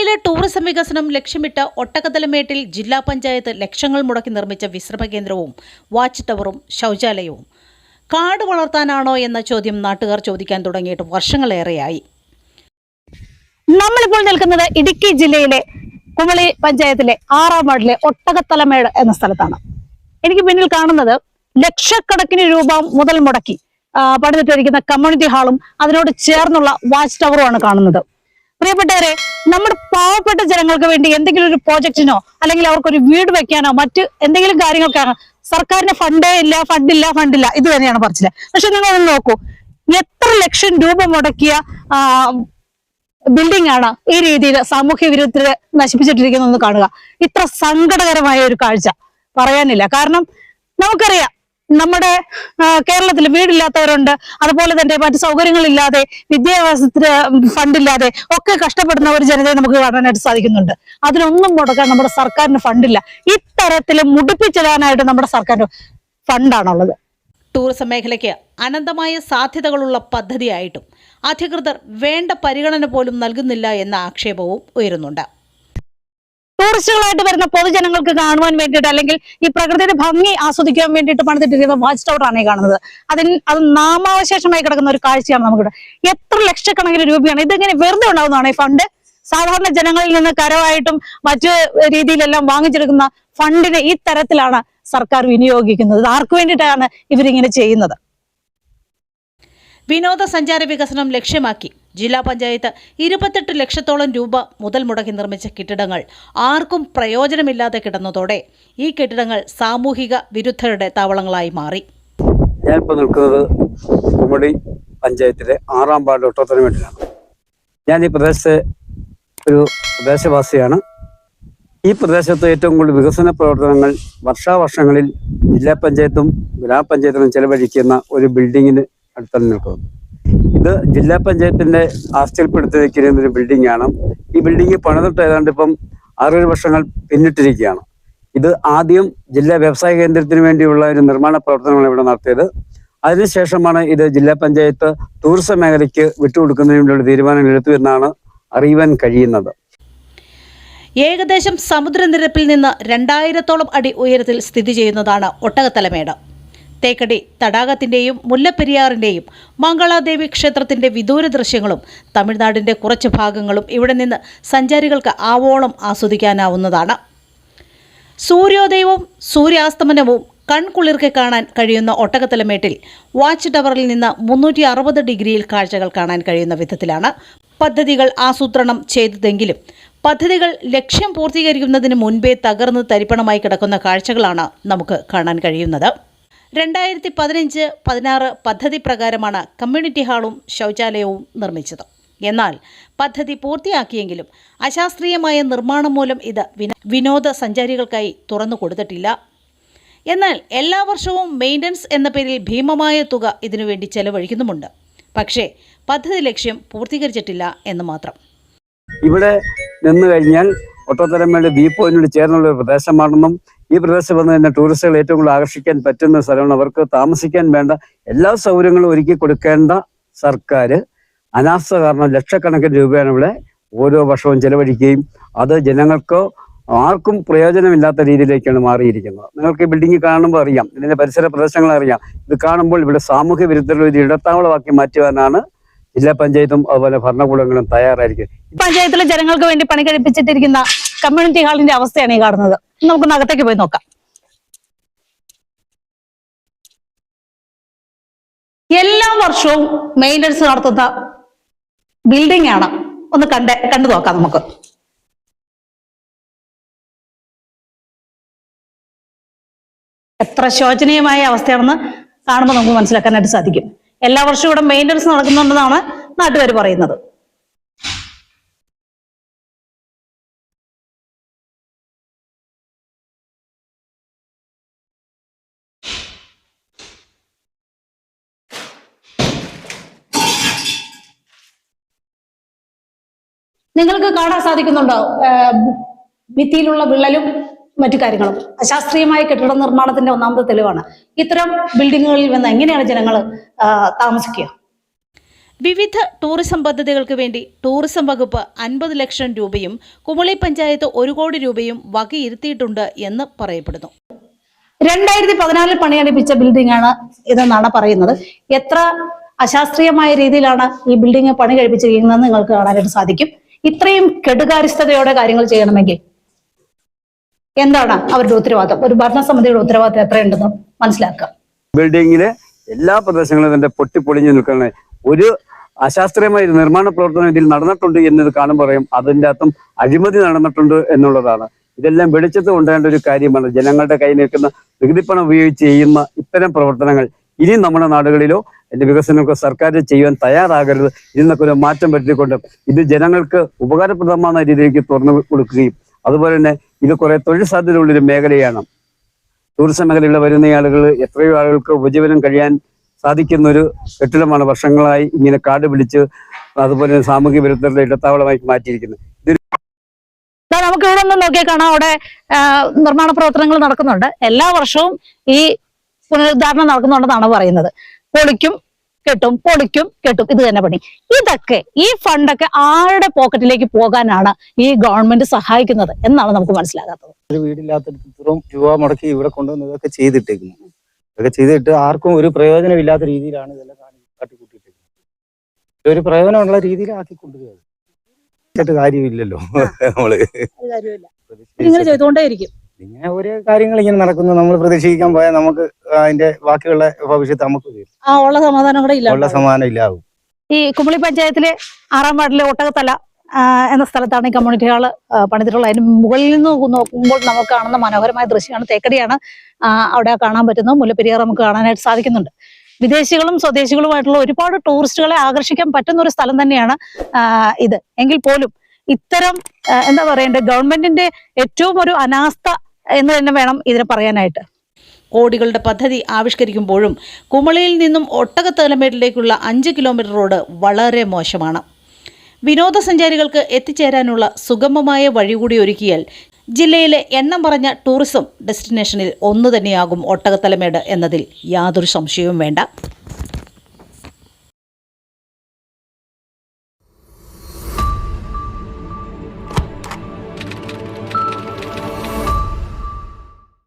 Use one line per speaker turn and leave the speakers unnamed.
ജില്ലയിലെ ടൂറിസം വികസനം ലക്ഷ്യമിട്ട് ഒട്ടകത്തലമേട്ടിൽ ജില്ലാ പഞ്ചായത്ത് ലക്ഷങ്ങൾ മുടക്കി നിർമ്മിച്ച വിശ്രമ കേന്ദ്രവും വാച്ച് ടവറും ശൗചാലയവും കാട് വളർത്താനാണോ എന്ന ചോദ്യം നാട്ടുകാർ ചോദിക്കാൻ തുടങ്ങിയിട്ട് വർഷങ്ങളേറെയായി.
നമ്മളിപ്പോൾ നിൽക്കുന്നത് ഇടുക്കി ജില്ലയിലെ കുമളി പഞ്ചായത്തിലെ 6-ാം വാർഡിലെ ഒട്ടകത്തലമേട് എന്ന സ്ഥലത്താണ്. എനിക്ക് പിന്നിൽ കാണുന്നത് ലക്ഷക്കണക്കിന് രൂപ മുതൽ മുടക്കി പണിതിട്ടിരിക്കുന്ന കമ്മ്യൂണിറ്റി ഹാളും അതിനോട് ചേർന്നുള്ള വാച്ച് ടവറുമാണ് കാണുന്നത്. പ്രിയപ്പെട്ടവരെ, നമ്മുടെ പാവപ്പെട്ട ജനങ്ങൾക്ക് വേണ്ടി എന്തെങ്കിലും ഒരു പ്രോജക്റ്റിനോ അല്ലെങ്കിൽ അവർക്കൊരു വീട് വെക്കാനോ മറ്റ് എന്തെങ്കിലും കാര്യങ്ങൾക്കാണോ സർക്കാരിന് ഫണ്ടില്ല ഇത് തന്നെയാണ് പറച്ചില്. പക്ഷെ നിങ്ങൾ ഒന്ന് നോക്കൂ, എത്ര ലക്ഷം രൂപ മുടക്കിയ ബിൽഡിംഗ് ആണ് ഈ രീതിയിൽ സാമൂഹ്യ വിരുദ്ധരെ നശിപ്പിച്ചിട്ടിരിക്കുന്നതെന്ന് കാണുക. ഇത്ര സങ്കടകരമായ ഒരു കാഴ്ച പറയാനില്ല. കാരണം നമുക്കറിയാം, നമ്മുടെ കേരളത്തിൽ വീടില്ലാത്തവരുണ്ട്, അതുപോലെ തന്നെ മറ്റു സൗകര്യങ്ങളില്ലാതെ വിദ്യാഭ്യാസത്തിന് ഫണ്ടില്ലാതെ ഒക്കെ കഷ്ടപ്പെടുന്ന ഒരു ജനതയെ നമുക്ക് കാണാനായിട്ട് സാധിക്കുന്നുണ്ട്. അതിനൊന്നും മുടക്കാൻ നമ്മുടെ സർക്കാരിന് ഫണ്ടില്ല. ഇത്തരത്തിൽ മുടിപ്പിച്ചിടാനായിട്ട് നമ്മുടെ സർക്കാരിന് ഫണ്ടാണുള്ളത്.
ടൂറിസം മേഖലയ്ക്ക് അനന്തമായ സാധ്യതകളുള്ള പദ്ധതിയായിട്ടും അധികൃതർ വേണ്ട പരിഗണന പോലും നൽകുന്നില്ല എന്ന ആക്ഷേപവും ഉയരുന്നുണ്ട്.
ടൂറിസ്റ്റുകളായിട്ട് വരുന്ന പൊതുജനങ്ങൾക്ക് കാണുവാൻ വേണ്ടിയിട്ട് അല്ലെങ്കിൽ ഈ പ്രകൃതിയുടെ ഭംഗി ആസ്വദിക്കാൻ വേണ്ടിയിട്ട് പണിതിട്ടിരിക്കുന്ന വാച്ച് ടവറാണ് ഈ കാണുന്നത്. അത് നാമാവശേഷമായി കിടക്കുന്ന ഒരു കാഴ്ചയാണ് നമുക്കിവിടെ. എത്ര ലക്ഷക്കണക്കിന് രൂപയാണ് ഇതെങ്ങനെ വെറുതെ ഉണ്ടാവുന്നതാണ് ഈ ഫണ്ട്? സാധാരണ ജനങ്ങളിൽ നിന്ന് കരമായിട്ടും മറ്റു രീതിയിലെല്ലാം വാങ്ങിച്ചെടുക്കുന്ന ഫണ്ടിനെ ഈ തരത്തിലാണ് സർക്കാർ വിനിയോഗിക്കുന്നത്. ആർക്കു വേണ്ടിയിട്ടാണ് ഇവരിങ്ങനെ ചെയ്യുന്നത്?
വിനോദസഞ്ചാര വികസനം ലക്ഷ്യമാക്കി ജില്ലാ പഞ്ചായത്ത് 28 ലക്ഷത്തോളം രൂപ മുതൽ മുടക്കി നിർമ്മിച്ച കെട്ടിടങ്ങൾ ആർക്കും പ്രയോജനമില്ലാതെ കിടന്നതോടെ ഈ കെട്ടിടങ്ങൾ സാമൂഹിക വിരുദ്ധരുടെ താവളങ്ങളായി മാറി.
ഞാനിപ്പോൾ നിൽക്കുന്നത് കുമളി പഞ്ചായത്തിലെ 6-ാം വാർഡ് ഒട്ടകത്തലമേട്ടിലാണ്. ഞാൻ ഈ പ്രദേശത്തെ ഒരു പ്രദേശവാസിയാണ്. ഈ പ്രദേശത്ത് ഏറ്റവും കൂടുതൽ വികസന പ്രവർത്തനങ്ങൾ വർഷാവർഷങ്ങളിൽ ജില്ലാ പഞ്ചായത്തും ഗ്രാമപഞ്ചായത്തിലും ചെലവഴിക്കുന്ന ഒരു ബിൽഡിങ്ങിന് അടുത്താണ് നിൽക്കുന്നത്. ഇത് ജില്ലാ പഞ്ചായത്തിന്റെ ആസ്തിയിൽപ്പെടുത്തി വയ്ക്കുന്ന ഒരു ബിൽഡിംഗ് ആണ്. ഈ ബിൽഡിംഗ് പണിതിട്ട് ഏതാണ്ട് ഇപ്പം 6 വർഷങ്ങൾ പിന്നിട്ടിരിക്കുകയാണ്. ഇത് ആദ്യം ജില്ലാ വ്യവസായ കേന്ദ്രത്തിന് വേണ്ടിയുള്ള ഒരു നിർമ്മാണ പ്രവർത്തനങ്ങൾ ഇവിടെ നടത്തിയത്. അതിനുശേഷമാണ് ഇത് ജില്ലാ പഞ്ചായത്ത് ടൂറിസം മേഖലയ്ക്ക് വിട്ടുകൊടുക്കുന്നതിന് വേണ്ടിയുള്ള തീരുമാനം എടുത്തു എന്നാണ് അറിയുവാൻ കഴിയുന്നത്.
ഏകദേശം സമുദ്രനിരപ്പിൽ നിന്ന് 2000-ഓളം അടി ഉയരത്തിൽ സ്ഥിതി ചെയ്യുന്നതാണ് ഒട്ടകത്തലമേട്. തേക്കടി തടാകത്തിൻ്റെയും മുല്ലപ്പെരിയാറിൻ്റെയും മംഗളാദേവി ക്ഷേത്രത്തിൻ്റെ വിദൂര ദൃശ്യങ്ങളും തമിഴ്നാടിൻ്റെ കുറച്ച് ഭാഗങ്ങളും ഇവിടെ നിന്ന് സഞ്ചാരികൾക്ക് ആവോളം ആസ്വദിക്കാനാവുന്നതാണ്. സൂര്യോദയവും സൂര്യാസ്തമനവും കൺകുളിർക്കെ കാണാൻ കഴിയുന്ന ഒട്ടകത്തലമേട്ടിൽ വാച്ച് ടവറിൽ നിന്ന് 360 ഡിഗ്രിയിൽ കാഴ്ചകൾ കാണാൻ കഴിയുന്ന വിധത്തിലാണ് പദ്ധതികൾ ആസൂത്രണം ചെയ്തതെങ്കിലും പദ്ധതികൾ ലക്ഷ്യം പൂർത്തീകരിക്കുന്നതിന് മുൻപേ തകർന്ന് തരിപ്പണമായി കിടക്കുന്ന കാഴ്ചകളാണ് നമുക്ക് കാണാൻ കഴിയുന്നത്. 2015-16 പദ്ധതി പ്രകാരമാണ് കമ്മ്യൂണിറ്റി ഹാളും ശൗചാലയവും നിർമ്മിച്ചത്. എന്നാൽ പദ്ധതി പൂർത്തിയാക്കിയെങ്കിലും അശാസ്ത്രീയമായ നിർമ്മാണം മൂലം ഇത് വിനോദസഞ്ചാരികൾക്കായി തുറന്നു കൊടുത്തിട്ടില്ല. എന്നാൽ എല്ലാ വർഷവും മെയിൻ്റനൻസ് എന്ന പേരിൽ ഭീമമായ തുക ഇതിനുവേണ്ടി ചെലവഴിക്കുന്നുമുണ്ട്. പക്ഷേ പദ്ധതി ലക്ഷ്യം പൂർത്തീകരിച്ചിട്ടില്ല എന്ന് മാത്രം.
ഇവിടെ നിന്ന് കഴിഞ്ഞാൽ ഒട്ടകത്തലമേട് വ്യൂ പോയിന്റിനോട് ചേർന്നുള്ള ഒരു പ്രദേശമാണെന്നും ഈ പ്രദേശത്ത് വന്ന് തന്നെ ടൂറിസ്റ്റുകൾ ഏറ്റവും കൂടുതൽ ആകർഷിക്കാൻ പറ്റുന്ന സ്ഥലമാണ്. അവർക്ക് താമസിക്കാൻ വേണ്ട എല്ലാ സൗകര്യങ്ങളും ഒരുക്കി കൊടുക്കേണ്ട സർക്കാർ അനാസ്ഥ കാരണം ലക്ഷക്കണക്കിന് രൂപയാണ് ഇവിടെ ഓരോ വർഷവും ചെലവഴിക്കുകയും അത് ജനങ്ങൾക്ക് ആർക്കും പ്രയോജനമില്ലാത്ത രീതിയിലേക്കാണ് മാറിയിരിക്കുന്നത്. നിങ്ങൾക്ക് ഈ ബിൽഡിംഗ് കാണുമ്പോൾ അറിയാം, ഇതിന്റെ പരിസര പ്രദേശങ്ങൾ അറിയാം. ഇത് കാണുമ്പോൾ ഇവിടെ സാമൂഹ്യ വിരുദ്ധരുടെ ഒരു ഇടത്താവളമാക്കി മാറ്റുവാനാണ് ജില്ലാ പഞ്ചായത്തും അതുപോലെ ഭരണകൂടങ്ങളും തയ്യാറായിരിക്കും.
പഞ്ചായത്തിലെ ജനങ്ങൾക്ക് വേണ്ടി പണി കഴിപ്പിച്ചിട്ടിരിക്കുന്ന കമ്മ്യൂണിറ്റി ഹാളിന്റെ അവസ്ഥയാണ് ഈ കാണുന്നത്. നമുക്കൊന്ന് അകത്തേക്ക് പോയി നോക്കാം. എല്ലാ വർഷവും മെയിൻ്റനൻസ് നടത്തുന്ന ബിൽഡിംഗ് ആണ്. ഒന്ന് കണ്ടു നോക്കാം നമുക്ക്. എത്ര ശോചനീയമായ അവസ്ഥയാണെന്ന് കാണുമ്പോൾ നമുക്ക് മനസ്സിലാക്കാനായിട്ട് സാധിക്കും. എല്ലാ വർഷവും ഇവിടെ മെയിൻ്റനൻസ് നടക്കുന്നുണ്ടെന്നാണ് നാട്ടുകാർ പറയുന്നത്. നിങ്ങൾക്ക് കാണാൻ സാധിക്കുന്നുണ്ടോ ഭിത്തിയിലുള്ള വിള്ളലും മറ്റു കാര്യങ്ങളും? അശാസ്ത്രീയമായ കെട്ടിട നിർമ്മാണത്തിന്റെ ഒന്നാമത്തെ തെളിവാണ്. ഇത്തരം ബിൽഡിങ്ങുകളിൽ വന്ന് എങ്ങനെയാണ് ജനങ്ങൾ താമസിക്കുക?
വിവിധ ടൂറിസം പദ്ധതികൾക്ക് വേണ്ടി ടൂറിസം വകുപ്പ് 50 ലക്ഷം രൂപയും കുമളി പഞ്ചായത്ത് 1 കോടി രൂപയും വകയിരുത്തിയിട്ടുണ്ട് എന്ന് പറയപ്പെടുന്നു.
2014 പണികഴിപ്പിച്ച ബിൽഡിംഗ് ആണ് ഇതെന്നാണ് പറയുന്നത്. എത്ര അശാസ്ത്രീയമായ രീതിയിലാണ് ഈ ബിൽഡിംഗ് പണി കഴിപ്പിച്ചിരിക്കുന്നതെന്ന് നിങ്ങൾക്ക് കാണാനായിട്ട് സാധിക്കും. ഇത്രയും കെടുകാര്യസ്ഥതയോടെ കാര്യങ്ങൾ ചെയ്യണമെങ്കിൽ എന്താണ് അവരുടെ ഉത്തരവാദിത്വം? ഒരു ഭരണസമിതിയുടെ ഉത്തരവാദിത്വം എത്രയുണ്ടെന്ന് മനസ്സിലാക്കുക.
ബിൽഡിങ്ങിലെ എല്ലാ പ്രദേശങ്ങളും തന്നെ പൊട്ടിപ്പൊളിഞ്ഞു നിൽക്കുന്ന ഒരു അശാസ്ത്രീയമായ നിർമ്മാണ പ്രവർത്തനം ഇതിൽ നടന്നിട്ടുണ്ട് എന്നത് കാണുമ്പോൾ പറയും അതിൻ്റെ അകത്തും അഴിമതി നടന്നിട്ടുണ്ട് എന്നുള്ളതാണ്. ഇതെല്ലാം വെളിച്ചത്ത് കൊണ്ടുവരേണ്ട ഒരു കാര്യമാണ്. ജനങ്ങളുടെ കയ്യിൽ നിൽക്കുന്ന നികുതിപ്പണം ഉപയോഗിച്ച് ചെയ്യുന്ന ഇത്തരം പ്രവർത്തനങ്ങൾ ഇനി നമ്മുടെ നാടുകളിലോ അതിന്റെ വികസനമൊക്കെ സർക്കാർ ചെയ്യാൻ തയ്യാറാകരുത്. ഇതിൽ നിന്നൊക്കെ ഒരു മാറ്റം വരുത്തിക്കൊണ്ട് ഇത് ജനങ്ങൾക്ക് ഉപകാരപ്രദമായ രീതിയിലേക്ക് തുറന്നു കൊടുക്കുകയും അതുപോലെ തന്നെ ഇത് കുറെ തൊഴിൽ സാധ്യതയുള്ളൊരു മേഖലയാണ്. ടൂറിസം മേഖലയിൽ വരുന്ന ആളുകൾ എത്രയോ ആളുകൾക്ക് ഉപജീവനം കഴിയാൻ സാധിക്കുന്ന ഒരു കെട്ടിടമാണ്. വർഷങ്ങളായി ഇങ്ങനെ കാട് പിടിച്ച് അതുപോലെ സാമൂഹ്യ വിരുദ്ധരുടെ ഇടത്താവളമായി മാറ്റിയിരിക്കുന്നത്.
നമുക്ക് ഇവിടെ നിന്ന് നോക്കിയാൽ കാണാം, അവിടെ നിർമ്മാണ പ്രവർത്തനങ്ങൾ നടക്കുന്നുണ്ട്. എല്ലാ വർഷവും ഈ പുനരുദ്ധാരണം നടക്കുന്നുണ്ടെന്നാണ് പറയുന്നത്. പൊളിക്കും കെട്ടും, പൊളിക്കും കെട്ടും, ഇത് തന്നെ പണി. ഇതൊക്കെ ഈ ഫണ്ടൊക്കെ ആരുടെ പോക്കറ്റിലേക്ക് പോകാനാണ് ഈ ഗവൺമെന്റ് സഹായിക്കുന്നത് എന്നാണ് നമുക്ക് മനസ്സിലാകാത്തത്.
ഒരു വീടില്ലാത്തടത്തോളം രൂപ മുടക്കി ഇവിടെ കൊണ്ടുവന്ന് ഇതൊക്കെ ചെയ്തിട്ടേക്കുന്നു. ഇതൊക്കെ ചെയ്തിട്ട് ആർക്കും ഒരു പ്രയോജനമില്ലാത്ത രീതിയിലാണ് ഇതെല്ലാം കാട്ടിക്കൂട്ടിയിട്ടേക്കുന്നത്. ഒരു പ്രയോജനമുള്ള രീതിയിൽ ആക്കി കൊണ്ടുവരിക കാര്യമില്ലല്ലോ. നമ്മള്
ഇങ്ങനെ ചെയ്തുകൊണ്ടേയിരിക്കും.
ഇങ്ങനെ ഓരോ കാര്യങ്ങൾ ഇങ്ങനെ നടക്കുന്നു. നമ്മൾ പ്രതീക്ഷിക്കാൻ പോയാൽ നമുക്ക് അതിന്റെ ബാക്കിയുള്ള ഭവിഷ്യത്ത് നമുക്ക്
ഉള്ള സമാധാനം കൂടെ
ഉള്ള സമാധാനം ഇല്ലാവും.
ഈ കുമളി പഞ്ചായത്തിലെ 6-ാം വാർഡിലെ ഒട്ടകത്തല എന്ന സ്ഥലത്താണ് ഈ കമ്മ്യൂണിറ്റി ഹാള് പണിതിട്ടുള്ളത്. അതിന് മുകളിൽ നിന്ന് നോക്കുമ്പോൾ നമുക്ക് കാണുന്ന മനോഹരമായ ദൃശ്യമാണ്. തേക്കടിയാണ് അവിടെ കാണാൻ പറ്റുന്നത്. മുല്ലപ്പെരിയാർ നമുക്ക് കാണാനായിട്ട് സാധിക്കുന്നുണ്ട്. വിദേശികളും സ്വദേശികളുമായിട്ടുള്ള ഒരുപാട് ടൂറിസ്റ്റുകളെ ആകർഷിക്കാൻ പറ്റുന്ന ഒരു സ്ഥലം തന്നെയാണ് ഇത്. എങ്കിൽ പോലും ഇത്തരം എന്താ പറയണ്ടേ, ഗവൺമെന്റിന്റെ ഏറ്റവും ഒരു അനാസ്ഥ എന്ന് തന്നെ വേണം ഇതിനെ പറയാനായിട്ട്.
കോടികളുടെ പദ്ധതി ആവിഷ്കരിക്കുമ്പോഴും കുമളിയിൽ നിന്നും ഒട്ടകത്തലമേടിലേക്കുള്ള 5 കിലോമീറ്റർ റോഡ് വളരെ മോശമാണ്. വിനോദസഞ്ചാരികൾക്ക് എത്തിച്ചേരാനുള്ള സുഗമമായ വഴി കൂടി ഒരുക്കിയാൽ ജില്ലയിലെ എണ്ണം പറഞ്ഞ ടൂറിസം ഡെസ്റ്റിനേഷനിൽ ഒന്ന് തന്നെയാകും ഒട്ടകത്തലമേട് എന്നതിൽ യാതൊരു സംശയവും വേണ്ട.